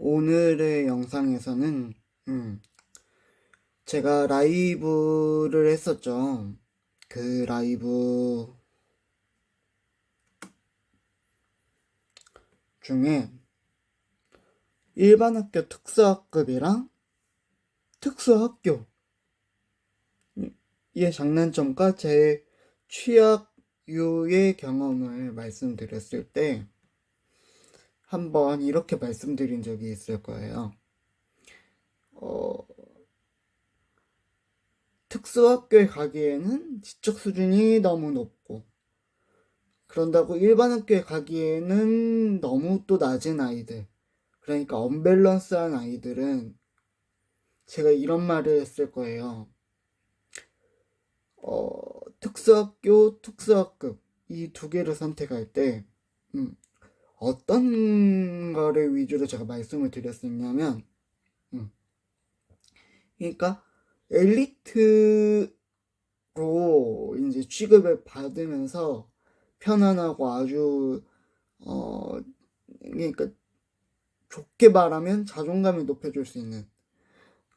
오늘의 영상에서는 제가 라이브를 했었죠. 그 라이브 중에 일반 학교 특수학급이랑 특수학교의 장단점과 제 취학유의 경험을 말씀드렸을 때 한번 이렇게 말씀드린 적이 있을 거예요. 특수학교에 가기에는 지적 수준이 너무 높고, 그런다고 일반 학교에 가기에는 너무 또 낮은 아이들, 그러니까 언밸런스한 아이들은 제가 이런 말을 했을 거예요. 특수학교, 특수학급 이 두 개를 선택할 때 어떤 거를 위주로 제가 말씀을 드렸었냐면 그러니까 엘리트로 이제 취급을 받으면서 편안하고 아주 그러니까 좋게 말하면 자존감을 높여줄 수 있는,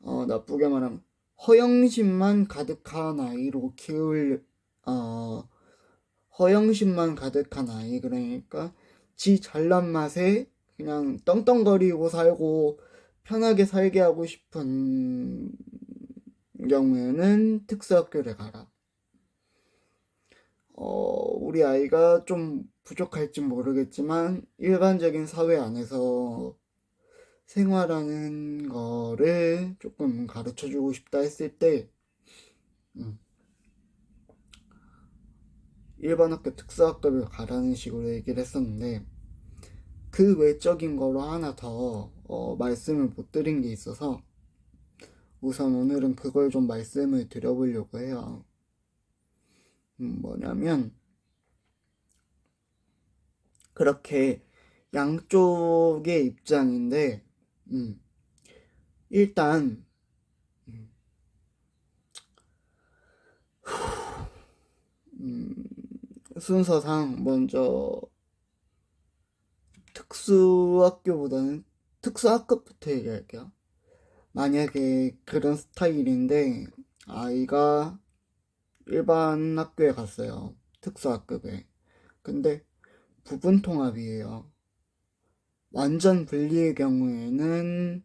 나쁘게 말하면 허영심만 가득한 아이로 키울, 허영심만 가득한 아이, 그러니까 지 잘난 맛에 그냥 떵떵거리고 살고 편하게 살게 하고 싶은 경우에는 특수학교를 가라. 우리 아이가 좀 부족할진 모르겠지만 일반적인 사회 안에서 생활하는 거를 조금 가르쳐 주고 싶다 했을 때 일반 학교 특수학급을 가라는 식으로 얘기를 했었는데, 그 외적인 거로 하나 더 말씀을 못 드린 게 있어서 우선 오늘은 그걸 좀 말씀을 드려보려고 해요. 뭐냐면 그렇게 양쪽의 입장인데, 일단 순서상 먼저 특수학교보다는 특수학급부터 얘기할게요. 만약에 그런 스타일인데 아이가 일반 학교에 갔어요. 특수학급에. 근데 부분 통합이에요. 완전 분리의 경우에는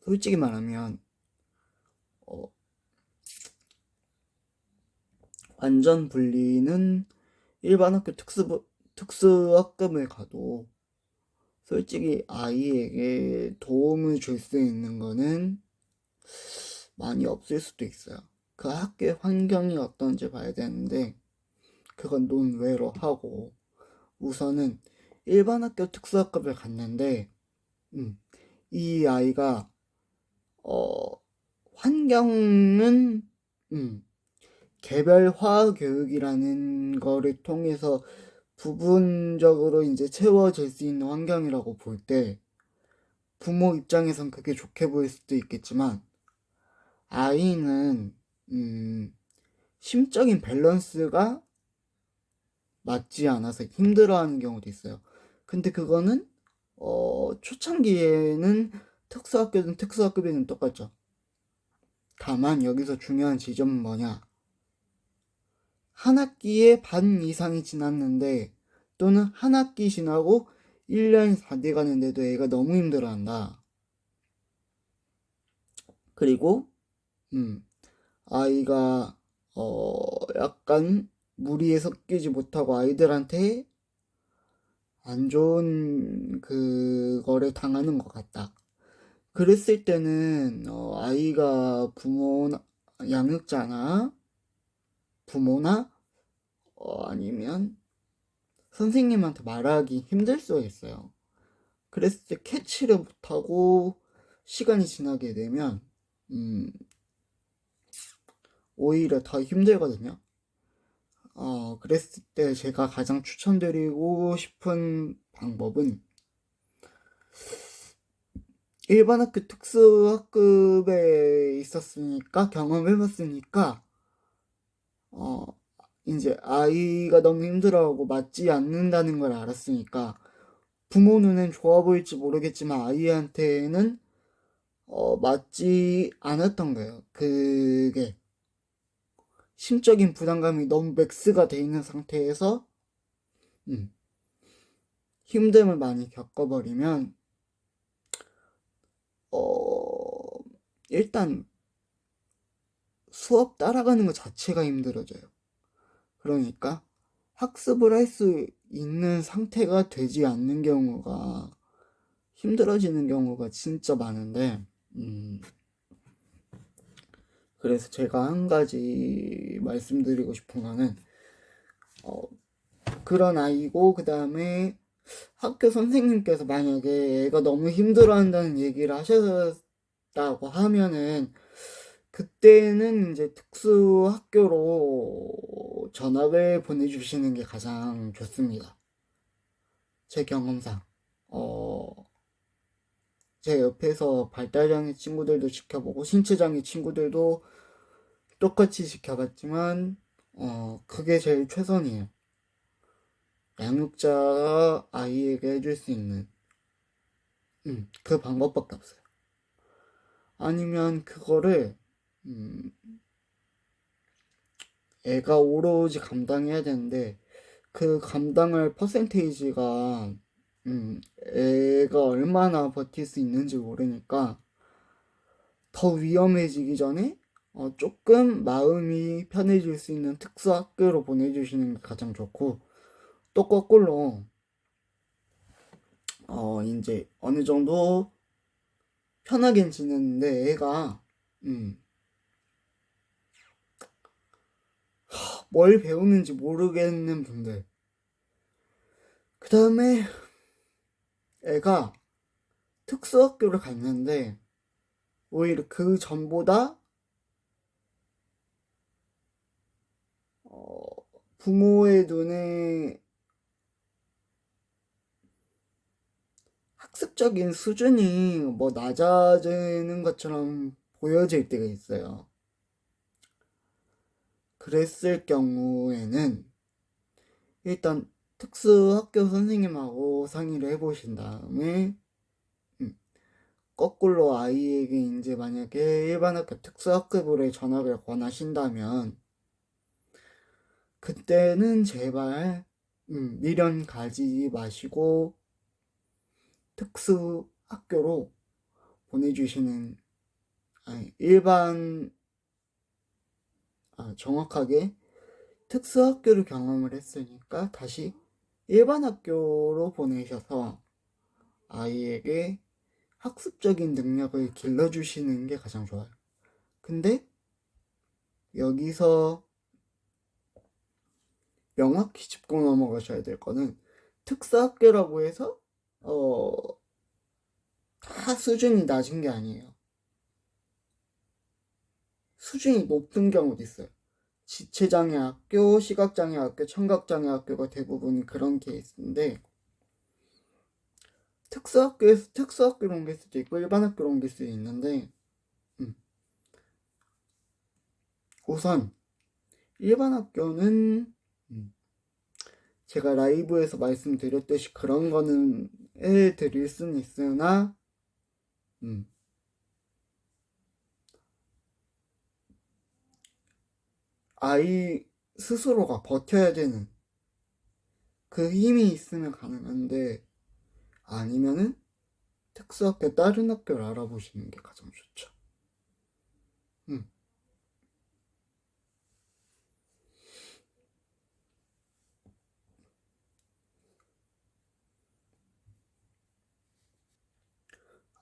솔직히 말하면 어, 완전 분리는 일반 학교 특수학급을 가도 솔직히 아이에게 도움을 줄 수 있는 거는 많이 없을 수도 있어요. 그 학교의 환경이 어떤지 봐야 되는데 그건 논외로 하고, 우선은 일반 학교 특수학급을 갔는데 이 아이가 어, 환경은 개별화 교육이라는 거를 통해서 부분적으로 이제 채워질 수 있는 환경이라고 볼 때 부모 입장에선 그게 좋게 보일 수도 있겠지만 아이는 심적인 밸런스가 맞지 않아서 힘들어하는 경우도 있어요. 근데 그거는 초창기에는 특수학교든 특수학급이든 똑같죠. 다만 여기서 중요한 지점은 뭐냐? 한 학기에 반 이상이 지났는데 또는 한 학기 지나고 1년이 다 돼가는데도 애가 너무 힘들어한다. 그리고 아이가 약간 무리에 섞이지 못하고 아이들한테 안 좋은 그거를 당하는 것 같다. 그랬을 때는 아이가 양육자나 부모나 아니면 선생님한테 말하기 힘들 수가 있어요. 그랬을 때 캐치를 못하고 시간이 지나게 되면 오히려 더 힘들거든요. 그랬을 때 제가 가장 추천드리고 싶은 방법은 일반 학교 특수학급에 있었으니까 경험해봤으니까 어, 이제 아이가 너무 힘들어하고 맞지 않는다는 걸 알았으니까 부모 눈엔 좋아 보일지 모르겠지만 아이한테는 맞지 않았던 거예요. 그게 심적인 부담감이 너무 맥스가 돼 있는 상태에서 음, 힘듦을 많이 겪어버리면 일단 수업 따라가는 것 자체가 힘들어져요. 그러니까 학습을 할 수 있는 상태가 되지 않는 경우가 힘들어지는 경우가 진짜 많은데 그래서 제가 한 가지 말씀드리고 싶은 거는 그런 아이고 그 다음에 학교 선생님께서 만약에 애가 너무 힘들어한다는 얘기를 하셨다고 하면은 그때는 이제 특수 학교로 전학을 보내주시는 게 가장 좋습니다. 제 경험상 제 옆에서 발달장애 친구들도 지켜보고 신체장애 친구들도 똑같이 지켜봤지만 그게 제일 최선이에요. 양육자가 아이에게 해줄 수 있는 그 방법밖에 없어요. 아니면 그거를 애가 오로지 감당해야 되는데 그 감당할 퍼센테이지가 애가 얼마나 버틸 수 있는지 모르니까 더 위험해지기 전에 조금 마음이 편해질 수 있는 특수학교로 보내주시는 게 가장 좋고 또 거꾸로 이제 어느 정도 편하게 지냈는데 애가 뭘 배우는지 모르겠는 분들 그 다음에 애가 특수학교를 갔는데 오히려 그 전보다 부모의 눈에 학습적인 수준이 뭐 낮아지는 것처럼 보여질 때가 있어요. 그랬을 경우에는 일단 특수학교 선생님하고 상의를 해보신 다음에 거꾸로 아이에게 이제 만약에 일반 학교 특수학급으로 전학을 권하신다면 그때는 제발 미련 가지지 마시고 특수학교로 보내주시는 일반 정확하게 특수학교를 경험을 했으니까 다시 일반 학교로 보내셔서 아이에게 학습적인 능력을 길러주시는 게 가장 좋아요. 근데 여기서 명확히 짚고 넘어가셔야 될 거는 특수학교라고 해서 다 수준이 낮은 게 아니에요. 수준이 높은 경우도 있어요. 지체장애 학교, 시각장애 학교, 청각장애 학교가 대부분 그런 케이스인데 특수학교에서 특수학교로 옮길 수도 있고 일반 학교로 옮길 수도 있는데 우선 일반 학교는 제가 라이브에서 말씀드렸듯이 그런 거는 해드릴 수는 있으나 아이 스스로가 버텨야 되는 그 힘이 있으면 가능한데 아니면은 특수학교 다른 학교를 알아보시는 게 가장 좋죠.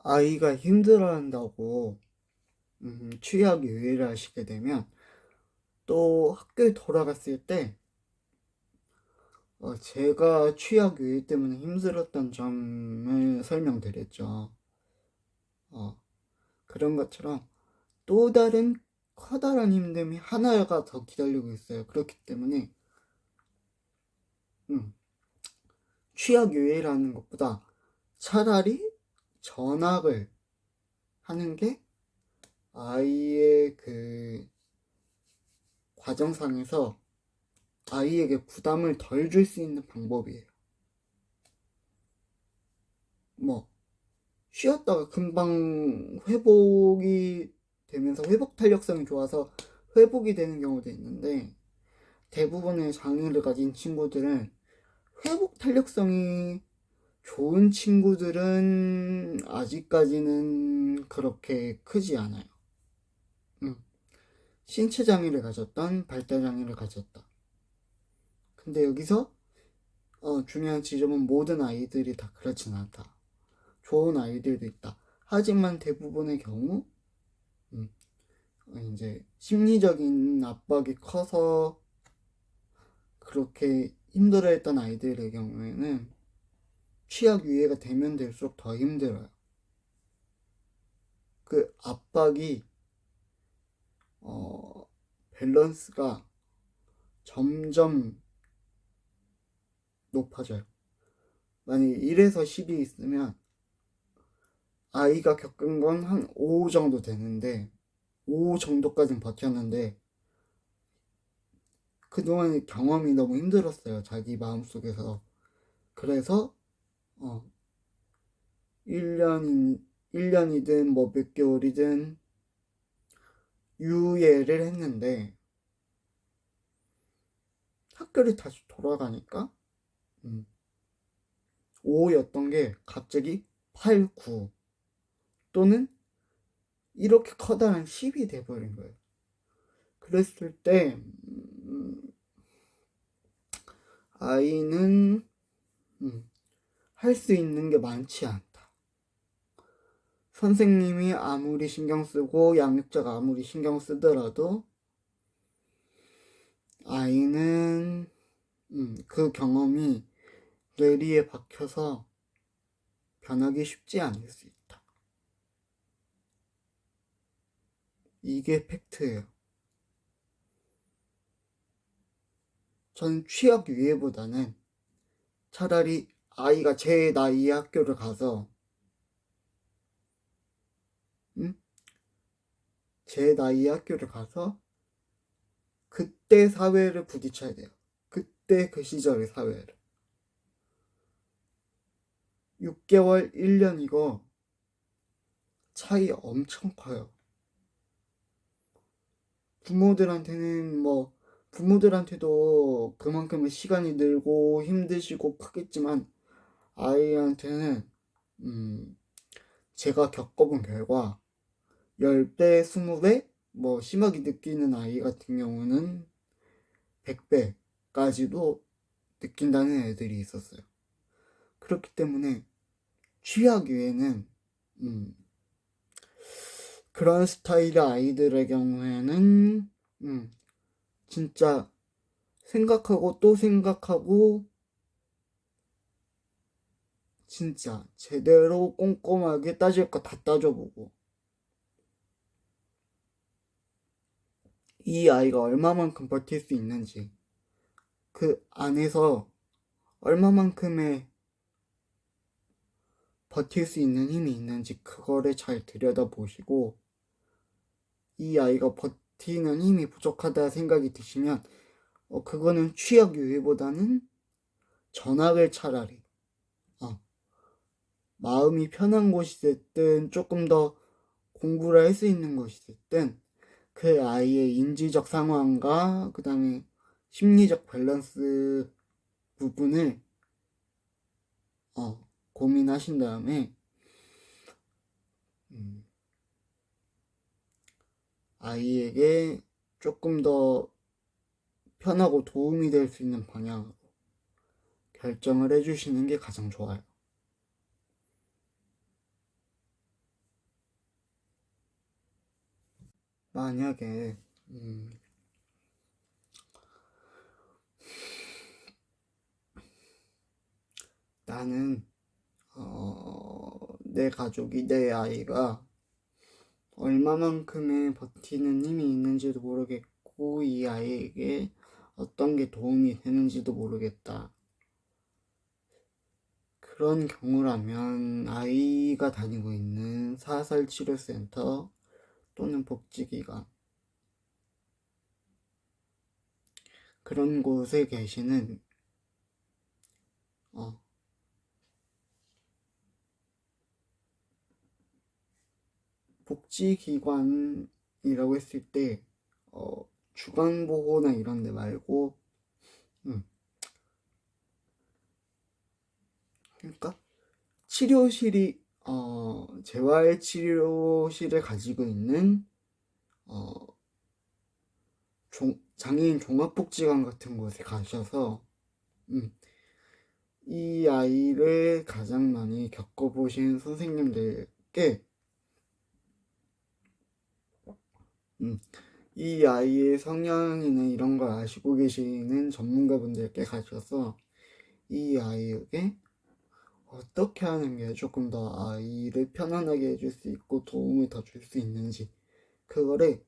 아이가 힘들어한다고 취약 유예를 하시게 되면 또 학교에 돌아갔을 때 제가 취약 유예 때문에 힘들었던 점을 설명드렸죠. 그런 것처럼 또 다른 커다란 힘듦이 하나가 더 기다리고 있어요. 그렇기 때문에 취약 유예라는 것보다 차라리 전학을 하는 게 아이의 그 과정상에서 아이에게 부담을 덜 줄 수 있는 방법이에요. 뭐 쉬었다가 금방 회복이 되면서 회복 탄력성이 좋아서 회복이 되는 경우도 있는데, 대부분의 장애를 가진 친구들은 회복 탄력성이 좋은 친구들은 아직까지는 그렇게 크지 않아요. 신체 장애를 가졌던 발달 장애를 가졌다. 근데 여기서 중요한 지점은 모든 아이들이 다 그렇진 않다. 좋은 아이들도 있다. 하지만 대부분의 경우 음, 이제 심리적인 압박이 커서 그렇게 힘들어했던 아이들의 경우에는 취약 유예가 되면 될수록 더 힘들어요. 그 압박이 밸런스가 점점 높아져요. 만약 1에서 10이 있으면 아이가 겪은 건 한 5 정도 되는데 5 정도까지는 버텼는데 그동안 경험이 너무 힘들었어요. 자기 마음속에서. 그래서 1년, 1년이든 뭐 몇 개월이든 유예를 했는데 학교를 다시 돌아가니까 5였던 게 갑자기 8, 9 또는 이렇게 커다란 10이 돼버린 거예요. 그랬을 때 아이는 할 수 있는 게 많지 않다. 선생님이 아무리 신경 쓰고 양육자가 아무리 신경 쓰더라도 아이는 그 경험이 뇌리에 박혀서 변하기 쉽지 않을 수 있다. 이게 팩트예요. 저는 취약 유예보다는 차라리 아이가 제 나이의 학교를 가서 제 나이의 학교를 가서 그때 사회를 부딪혀야 돼요. 그때 그 시절의 사회를. 6개월, 1년 이거 차이 엄청 커요. 부모들한테도 그만큼의 시간이 늘고 힘드시고 크겠지만 아이한테는 제가 겪어본 결과 10배, 20배, 뭐 심하게 느끼는 아이 같은 경우는 100배까지도 느낀다는 애들이 있었어요. 그렇기 때문에 취약 유에는 그런 스타일의 아이들의 경우에는 진짜 생각하고 또 생각하고 진짜 제대로 꼼꼼하게 따질 거 다 따져보고 이 아이가 얼마만큼 버틸 수 있는지 그 안에서 얼마만큼의 버틸 수 있는 힘이 있는지 그거를 잘 들여다보시고 이 아이가 버티는 힘이 부족하다 생각이 드시면 그거는 취약 유예보다는 전학을 차라리 마음이 편한 곳이 됐든 조금 더 공부를 할 수 있는 곳이 됐든 그 아이의 인지적 상황과 그 다음에 심리적 밸런스 부분을 고민하신 다음에 아이에게 조금 더 편하고 도움이 될 수 있는 방향으로 결정을 해주시는 게 가장 좋아요. 만약에 나는 내 가족이 내 아이가 얼마만큼의 버티는 힘이 있는지도 모르겠고 이 아이에게 어떤 게 도움이 되는지도 모르겠다. 그런 경우라면 아이가 다니고 있는 사설치료센터 또는 복지기관 그런 곳에 계시는 복지기관이라고 했을 때 주간보호나 이런 데 말고 그러니까 치료실이 재활치료실을 가지고 있는 장애인 종합복지관 같은 곳에 가셔서 이 아이를 가장 많이 겪어보신 선생님들께 이 아이의 성향이나 이런 걸 아시고 계시는 전문가분들께 가셔서 이 아이에게 어떻게 하는 게 조금 더 아이를 편안하게 해줄 수 있고 도움을 더 줄 수 있는지 그거를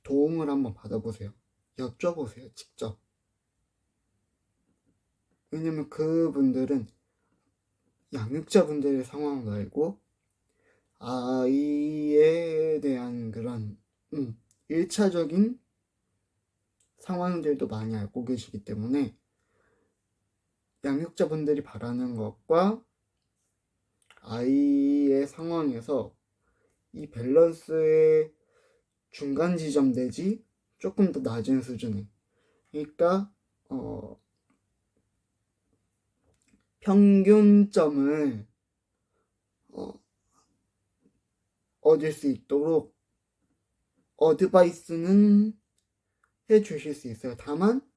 도움을 한번 받아보세요. 여쭤보세요, 직접. 왜냐면 그분들은 양육자분들의 상황도 알고 아이에 대한 그런 1차적인 상황들도 많이 알고 계시기 때문에 양육자분들이 바라는 것과 아이의 상황에서 이 밸런스의 중간 지점 내지 조금 더 낮은 수준에, 그러니까 평균점을 얻을 수 있도록 어드바이스는 해 주실 수 있어요. 다만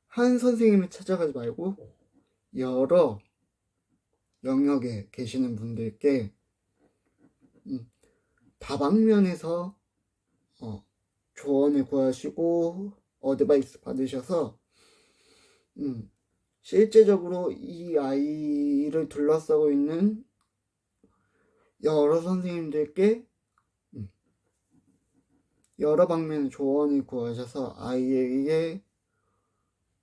한 선생님을 찾아가지 말고 여러 영역에 계시는 분들께 다방면에서 조언을 구하시고 어드바이스 받으셔서 실제적으로 이 아이를 둘러싸고 있는 여러 선생님들께 여러 방면의 조언을 구하셔서 아이에게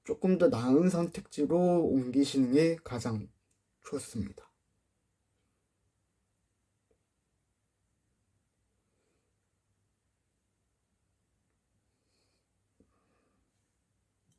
조금 더 나은 선택지로 옮기시는 게 가장 좋습니다.